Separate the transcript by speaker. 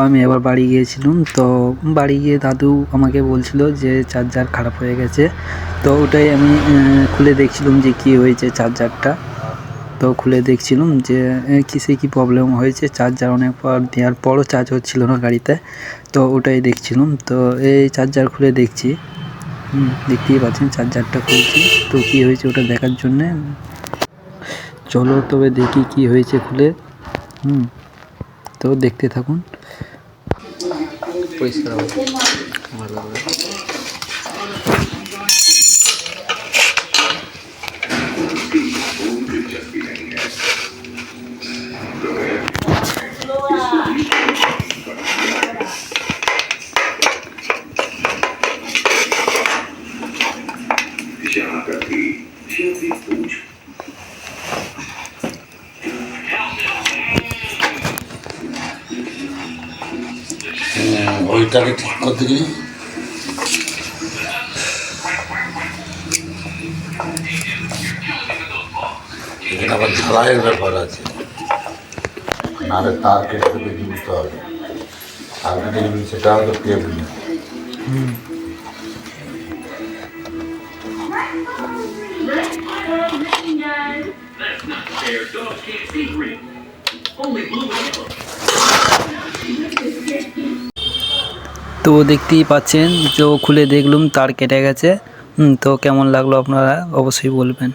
Speaker 1: আমি এবার বাড়ি গিয়েছিলাম, তো বাড়ি গিয়ে দাদু আমাকে বলছিল যে চার্জার খারাপ হয়ে গেছে। তো ওটাই আমি খুলে দেখছিলাম যে কী হয়েছে চার্জারটা। তো খুলে দেখছিলাম যে কিসে কী প্রবলেম হয়েছে। চার্জার অনেকবার দেওয়ার পরও চার্জ হচ্ছিল না গাড়িতে, তো ওটাই দেখছিলাম। তো এই চার্জার খুলে দেখছি, দেখতেই পাচ্ছেন চার্জারটা খুলছি। তো কী হয়েছে ওটা দেখার জন্যে চলো তবে দেখি কি হয়েছে খুলে। তো দেখতে থাকুন। পরিষ্কার
Speaker 2: ওইটাকে ঠিক করতে গিয়ে এখানে আবার ঝালাইয়ের ব্যাপার আছে, নাহলে তার কেটে কেটে বুঝতে হবে। তার কেটে যদি সেটা হয়তো কেবল
Speaker 1: তো দেখতেই পাচ্ছেন যে খুলে দেখলাম তার কেটে গেছে। তো কেমন লাগলো আপনারা অবশ্যই বলবেন।